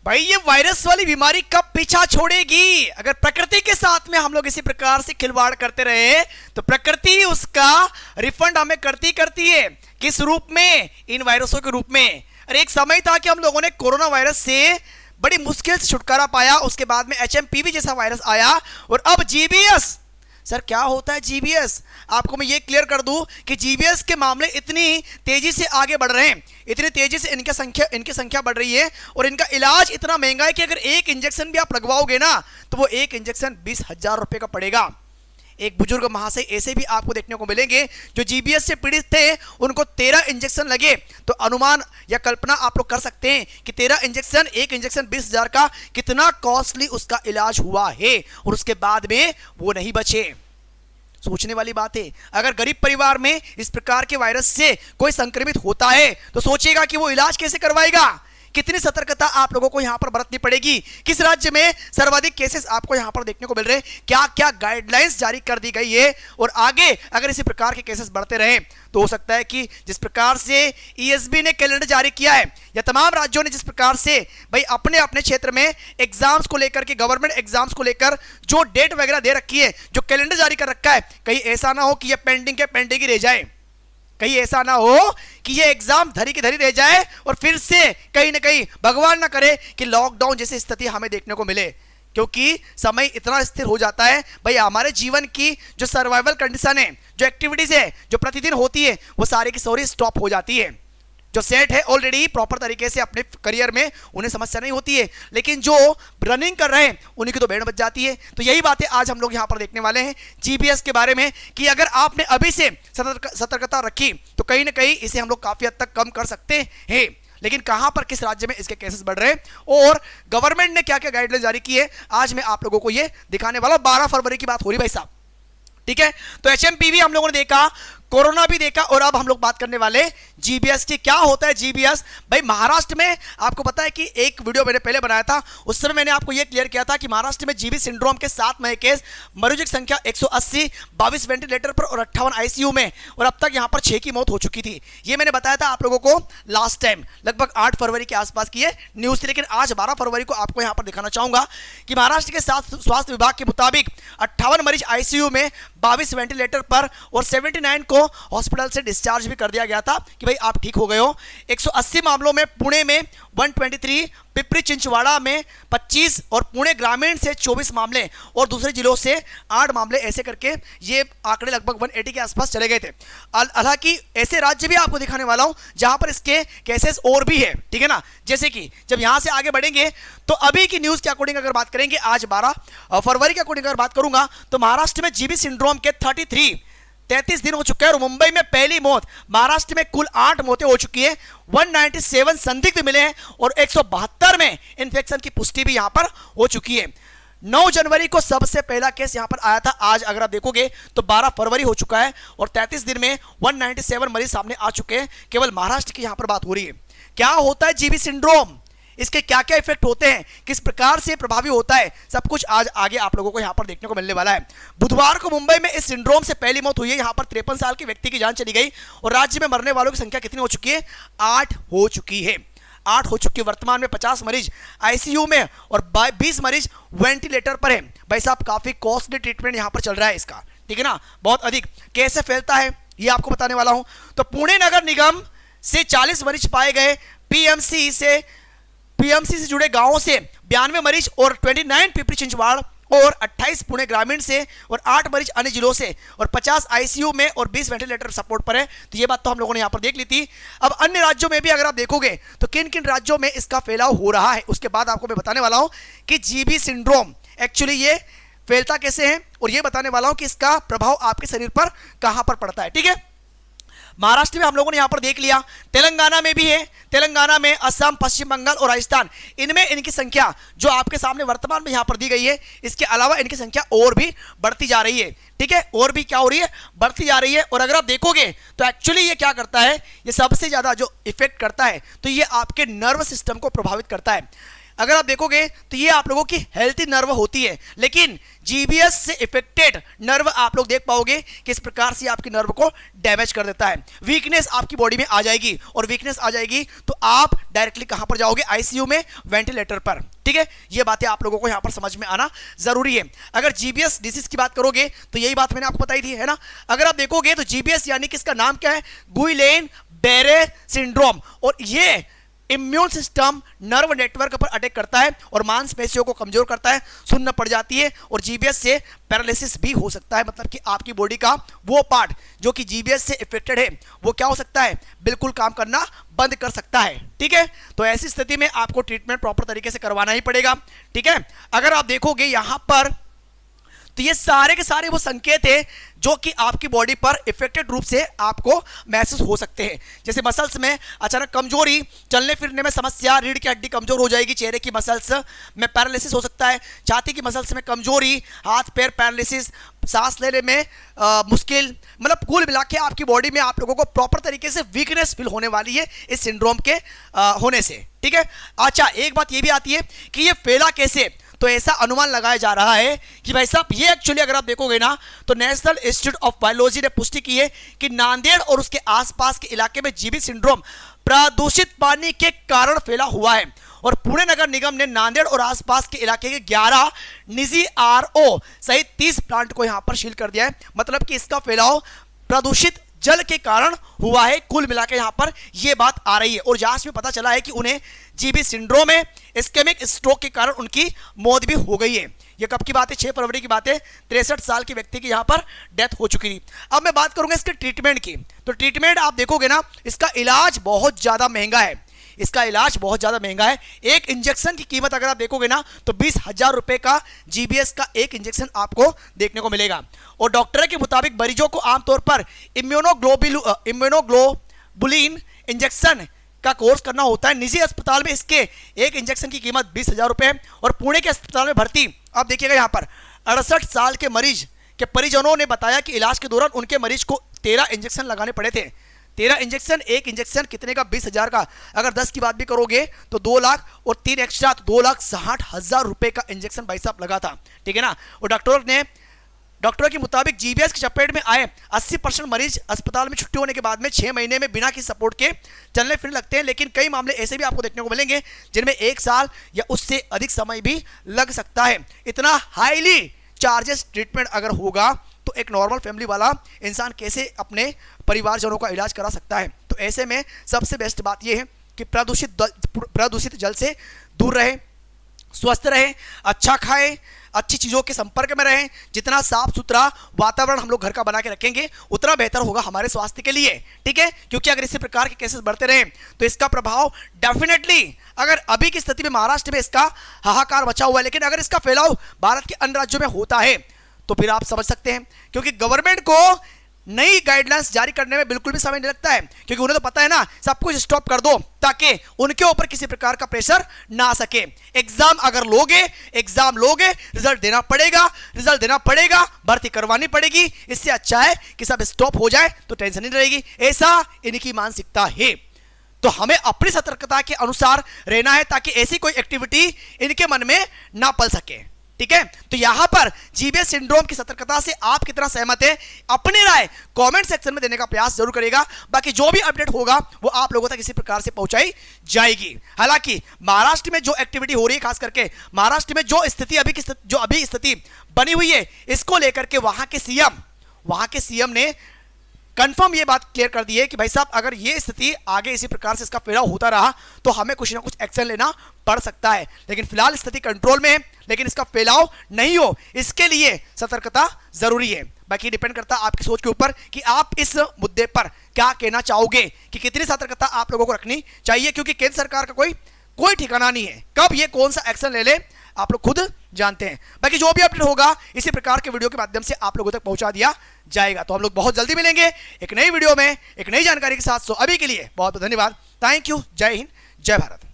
भाई ये वायरस वाली बीमारी कब पीछा छोड़ेगी? अगर प्रकृति के साथ में हम लोग इसी प्रकार से खिलवाड़ करते रहे तो प्रकृति उसका रिफंड हमें करती करती है। किस रूप में? इन वायरसों के रूप में। अरे एक समय था कि हम लोगों ने कोरोना वायरस से बड़ी मुश्किल से छुटकारा पाया, उसके बाद में एचएमपीवी जैसा वायरस आया और अब जीबीएस। सर क्या होता है जीबीएस? आपको मैं ये क्लियर कर दूं कि जीबीएस के मामले इतनी तेजी से आगे बढ़ रहे हैं, इतनी तेजी से इनकी संख्या बढ़ रही है और इनका इलाज इतना महंगा है कि अगर एक इंजेक्शन भी आप लगवाओगे ना तो वो एक इंजेक्शन 20,000 रुपए का पड़ेगा। एक बुजुर्ग महाशय ऐसे भी आपको देखने को मिलेंगे जो जीबीएस से पीड़ित थे, उनको 13 इंजेक्शन लगे। तो अनुमान या कल्पना आप लोग कर सकते हैं कि 13 इंजेक्शन, एक इंजेक्शन 20,000 का, कितना कॉस्टली उसका इलाज हुआ है और उसके बाद में वो नहीं बचे। सोचने वाली बात है। अगर गरीब परिवार में इस प्रकार के वायरस से कोई संक्रमित होता है तो सोचेगा कि वो इलाज कैसे करवाएगा। कितनी सतर्कता आप लोगों को यहां पर बरतनी पड़ेगी। किस राज्य में सर्वाधिक केसेस आपको यहां पर देखने को मिल रहे हैं, क्या क्या गाइडलाइंस जारी कर दी गई है और आगे अगर इसी प्रकार के केसेस बढ़ते रहे तो हो सकता है कि जिस प्रकार से ईएसबी ने कैलेंडर जारी किया है या तमाम राज्यों ने जिस प्रकार से भाई अपने अपने क्षेत्र में एग्जाम्स को लेकर के, गवर्नमेंट एग्जाम्स को लेकर जो डेट वगैरह दे रखी है, जो कैलेंडर जारी कर रखा है, कहीं ऐसा ना हो कि ये पेंडिंग के पेंडिंग ही रह जाए, कहीं ऐसा ना हो कि ये एग्जाम धरी की धरी रह जाए और फिर से कहीं ना कहीं भगवान ना करे कि लॉकडाउन जैसी स्थिति हमें देखने को मिले। क्योंकि समय इतना स्थिर हो जाता है भाई, हमारे जीवन की जो सर्वाइवल कंडीशन है, जो एक्टिविटीज है, जो प्रतिदिन होती है, वो सारी की सारी स्टॉप हो जाती है। जो सेट है ऑलरेडी प्रॉपर तरीके से अपने करियर में, उन्हें समस्या नहीं होती है, लेकिन जो रनिंग कर रहे हैं उन्हीं की तो बैंड बज जाती है। तो यही बातें आज हम लोग यहां पर देखने वाले हैं जीबीएस के बारे में कि अगर आपने अभी से सतर्कता रखी तो कहीं ना कहीं इसे हम लोग काफी हद तक कम कर सकते हैं। लेकिन कहां पर, किस राज्य में इसके केसेस बढ़ रहे हैं और गवर्नमेंट ने क्या क्या गाइडलाइन जारी की है, आज मैं आप लोगों को ये दिखाने वाला हूं। 12 फरवरी की बात हो रही भाई साहब, ठीक है। तो एचएमपीवी हम लोगों ने देखा, कोरोना भी देखा और अब हम लोग बात करने वाले जीबीएस की। क्या होता है जीबीएस? भाई महाराष्ट्र में आपको पता है कि एक वीडियो मैंने पहले बनाया था, उस समय मैंने आपको यह क्लियर किया था कि महाराष्ट्र में जीबी सिंड्रोम के 7 नए केस, मरीजों की संख्या 180, 22 वेंटिलेटर पर और 58 आईसीयू में, और अब तक यहां पर 6 की मौत हो चुकी थी। यह मैंने बताया था आप लोगों को लास्ट टाइम, लगभग 8 फरवरी के आसपास की न्यूज थी। लेकिन आज 12 फरवरी को आपको यहां पर दिखाना चाहूंगा कि महाराष्ट्र के स्वास्थ्य विभाग के मुताबिक 58 मरीज आईसीयू में, 22 वेंटिलेटर पर और 79 को हॉस्पिटल से डिस्चार्ज भी कर दिया गया था कि भाई आप ठीक हो गए हो। 180 मामलों में पुणे में 123, पिपरी चिंचवाड़ा में 25 और पुणे ग्रामीण से 24 मामले और दूसरे जिलों से 8 मामले, ऐसे करके ये आंकड़े लगभग 180 के आसपास चले गए थे। हालांकि ऐसे राज्य भी आपको दिखाने वाला हूं जहां पर इसके केसेस और भी है, ठीक है ना। जैसे कि जब यहां से आगे बढ़ेंगे तो अभी की न्यूज के अकॉर्डिंग अगर बात करेंगे, आज 12 फरवरी के अकॉर्डिंग अगर बात करूंगा तो महाराष्ट्र में जीबी सिंड्रोम के 33 दिन हो चुके हैं और मुंबई में पहली मौत। महाराष्ट्र में कुल 8 मौतें हो चुकी है, 197 संदिग्ध मिले हैं और 172 में इन्फेक्शन की पुष्टि भी यहां पर हो चुकी है। 9 जनवरी को सबसे पहला केस यहां पर आया था। आज अगर आप देखोगे तो 12 फरवरी हो चुका है और 33 दिन में 197 मरीज सामने आ चुके हैं। केवल महाराष्ट्र की यहां पर बात हो रही है। क्या होता है जीबी सिंड्रोम, इसके क्या क्या इफेक्ट होते हैं, किस प्रकार से प्रभावी होता है, सब कुछ आज आगे आप लोगों को यहां पर देखने को मिलने वाला है। बुधवार को मुंबई में इस सिंड्रोम से पहली मौत हुई है। यहां पर 53 साल के व्यक्ति की जान चली गई और राज्य में मरने वालों की संख्या कितनी हो चुकी है? 8 हो चुकी है। 8 हो चुकी है। वर्तमान में 50 मरीज आईसीयू में और 20 मरीज वेंटिलेटर पर है। भाई साहब काफी कॉस्टली ट्रीटमेंट यहां पर चल रहा है इसका, ठीक है ना, बहुत अधिक। कैसे फैलता है ये आपको बताने वाला हूं। तो पुणे नगर निगम से 40 मरीज पाए गए, पीएमसी से जुड़े गांवों से 92 मरीज और 29 पिपरी चिंचवाड़ और 28 पुणे ग्रामीण से और 8 मरीज अन्य जिलों से और 50 आईसीयू में और 20 वेंटिलेटर सपोर्ट पर है। तो ये बात तो हम लोगों ने यहां पर देख ली थी। अब अन्य राज्यों में भी अगर आप देखोगे तो किन किन राज्यों में इसका फैलाव हो रहा है, उसके बाद आपको मैं बताने वाला हूं कि जीबी सिंड्रोम एक्चुअली ये फैलता कैसे है और ये बताने वाला हूं कि इसका प्रभाव आपके शरीर पर कहां पर पड़ता है, ठीक है। महाराष्ट्र में हम लोगों ने यहां पर देख लिया, तेलंगाना में भी है, तेलंगाना में, असम, पश्चिम बंगाल और राजस्थान, इनमें इनकी संख्या जो आपके सामने वर्तमान में यहां पर दी गई है, इसके अलावा इनकी संख्या और भी बढ़ती जा रही है, ठीक है। और भी क्या हो रही है? बढ़ती जा रही है। और अगर आप देखोगे तो एक्चुअली ये क्या करता है, ये सबसे ज्यादा जो इफेक्ट करता है तो ये आपके नर्व सिस्टम को प्रभावित करता है। अगर आप देखोगे तो ये आप लोगों की हेल्थी नर्व होती है, लेकिन जीबीएस से इफेक्टेड नर्व आप लोग देख पाओगे कि इस प्रकार से आपकी नर्व को डैमेज कर देता है, वीकनेस आपकी बॉडी में आ जाएगी, और वीकनेस आ जाएगी तो आप डायरेक्टली कहां पर जाओगे, आईसीयू में, वेंटिलेटर पर। ठीक है, ये बातें आप लोगों को यहां पर समझ में आना जरूरी है। अगर जीबीएस डिसीज की बात करोगे तो यही बात मैंने आपको बताई थी, है ना। अगर आप देखोगे तो जीबीएस यानी कि इसका नाम क्या है, गुइलेन-बेरे सिंड्रोम, और ये इम्यून सिस्टम नर्व नेटवर्क पर अटैक करता है और मांसपेशियों को कमजोर करता है, सुन्न पड़ जाती है, और जीबीएस से पैरालिसिस भी हो सकता है। मतलब कि आपकी बॉडी का वो पार्ट जो कि जीबीएस से इफेक्टेड है वो क्या हो सकता है, बिल्कुल काम करना बंद कर सकता है। ठीक है, तो ऐसी स्थिति में आपको ट्रीटमेंट प्रॉपर तरीके से करवाना ही पड़ेगा। ठीक है, अगर आप देखोगे यहां पर तो ये सारे के सारे वो संकेत है जो कि आपकी बॉडी पर इफेक्टेड रूप से आपको महसूस हो सकते हैं। जैसे मसल्स में अचानक कमजोरी, चलने फिरने में समस्या, रीढ़ की हड्डी कमजोर हो जाएगी, चेहरे की मसल्स में पैरालिसिस हो सकता है, छाती की मसल्स में कमजोरी, हाथ पैर पैरालिसिस, सांस लेने में मुश्किल, मतलब कुल मिला के आपकी बॉडी में आप लोगों को प्रॉपर तरीके से वीकनेस फील होने वाली है इस सिंड्रोम के होने से। ठीक है, अच्छा एक बात ये भी आती है कि ये फैला कैसे, तो ऐसा अनुमान लगाया जा रहा है कि भाई साहब ये एक्चुअली अगर आप देखोगे ना तो नेशनल इंस्टीट्यूट ऑफ बायोलॉजी ने पुष्टि की है कि नांदेड़ और उसके आसपास के इलाके में जीबी सिंड्रोम प्रदूषित पानी के कारण फैला हुआ है, और पुणे नगर निगम ने नांदेड़ और आसपास के इलाके के 11 निजी आरओ सहित 30 प्लांट को यहां पर सील कर दिया है। मतलब कि इसका फैलाव प्रदूषित जल के कारण हुआ है। कुल मिलाकर यहां पर यह बात आ रही है, और जांच में पता चला है कि उन्हें जीबी सिंड्रोम है, इस्केमिक स्ट्रोक के कारण उनकी मौत भी हो गई है। यह कब की बात है, 6 फरवरी की बात है, 63 साल के व्यक्ति की यहां पर डेथ हो चुकी थी। अब मैं बात करूंगा इसके ट्रीटमेंट की, तो ट्रीटमेंट आप देखोगे ना इसका इलाज बहुत ज्यादा महंगा है, इसका इलाज बहुत ज्यादा महंगा है। एक इंजेक्शन की कीमत अगर आप देखोगे ना तो 20,000 रुपए का जीबीएस का एक इंजेक्शन आपको देखने को मिलेगा, और डॉक्टर के मुताबिक मरीजों को आमतौर पर इम्यूनोग्लोबुलिन इंजेक्शन का कोर्स करना होता है। निजी अस्पताल में इसके एक इंजेक्शन की कीमत 20,000 रुपए है, और पुणे के अस्पताल में भर्ती आप देखिएगा यहां पर 68 साल के मरीज के परिजनों ने बताया कि इलाज के दौरान उनके मरीज को 13 इंजेक्शन लगाने पड़े थे। 13 इंजेक्शन, एक इंजेक्शन कितने का, 20,000 का। अगर 10 की बात भी करोगे तो 2 लाख, और 3 एक्स्ट्रा तो 2,60,000 रुपए का इंजेक्शन भाई साहब लगा था। ठीक है ना, और डॉक्टरों के मुताबिक जीबीएस की चपेट में आए 80% मरीज अस्पताल में छुट्टी होने के बाद में 6 महीने में बिना किसी सपोर्ट के चलने फिरने लगते हैं, लेकिन कई मामले ऐसे भी आपको देखने को मिलेंगे जिनमें 1 साल या उससे अधिक समय भी लग सकता है। इतना हाईली चार्जेस ट्रीटमेंट अगर होगा तो एक नॉर्मल फैमिली वाला इंसान कैसे अपने परिवारजनों का इलाज करा सकता है। तो ऐसे में सबसे बेस्ट बात यह है कि प्रदूषित जल से दूर रहे, स्वस्थ रहे, अच्छा खाएं, अच्छी चीजों के संपर्क में रहें। जितना साफ सुथरा वातावरण हम लोग घर का बना के रखेंगे उतना बेहतर होगा हमारे स्वास्थ्य के लिए। ठीक है, क्योंकि अगर इसी प्रकार के केसेस बढ़ते रहें तो इसका प्रभाव डेफिनेटली, अगर अभी की स्थिति में महाराष्ट्र में इसका हाहाकार मचा हुआ है, लेकिन अगर इसका फैलाव भारत के अन्य राज्यों में होता है तो फिर आप समझ सकते हैं, क्योंकि गवर्नमेंट को नई गाइडलाइंस जारी करने में बिल्कुल भी समय नहीं लगता है, क्योंकि उन्हें तो पता है ना सब कुछ स्टॉप कर दो ताकि उनके ऊपर किसी प्रकार का प्रेशर ना आ सके। एग्जाम अगर लोगे रिजल्ट देना पड़ेगा, भर्ती करवानी पड़ेगी, इससे अच्छा है कि सब स्टॉप हो जाए तो टेंशन नहीं रहेगी। ऐसा इनकी मानसिकता है, तो हमें अपनी सतर्कता के अनुसार रहना है ताकि ऐसी कोई एक्टिविटी इनके मन में ना पल सके। ठीक है, तो यहां पर जीबीएस सिंड्रोम की सतर्कता से आप कितना सहमत हैं, अपनी राय कमेंट सेक्शन में देने का प्रयास जरूर करेगा। बाकी जो भी अपडेट होगा वो आप लोगों तक इसी प्रकार से पहुंचाई जाएगी। हालांकि महाराष्ट्र में जो एक्टिविटी हो रही है, खास करके महाराष्ट्र में जो स्थिति बनी हुई है, इसको लेकर के वहां के सीएम ने कंफर्म ये बात क्लियर कर दी है कि भाई साहब अगर ये स्थिति आगे इसी प्रकार से इसका फैलाव होता रहा तो हमें कुछ ना कुछ एक्शन लेना पड़ सकता है। लेकिन फिलहाल स्थिति कंट्रोल में है, लेकिन इसका फैलाव नहीं हो इसके लिए सतर्कता जरूरी है। बाकी डिपेंड करता है आपकी सोच के ऊपर कि आप इस मुद्दे पर क्या कहना चाहोगे, कि कितनी सतर्कता आप लोगों को रखनी चाहिए, क्योंकि केंद्र सरकार का कोई ठिकाना नहीं है, कब ये कौन सा एक्शन ले ले आप लोग खुद जानते हैं। बाकी जो भी अपडेट होगा इसी प्रकार के वीडियो के माध्यम से आप लोगों तक पहुंचा दिया जाएगा। तो हम लोग बहुत जल्दी मिलेंगे एक नई वीडियो में एक नई जानकारी के साथ। सो अभी के लिए बहुत बहुत धन्यवाद। Thank you. जय हिंद, जय भारत।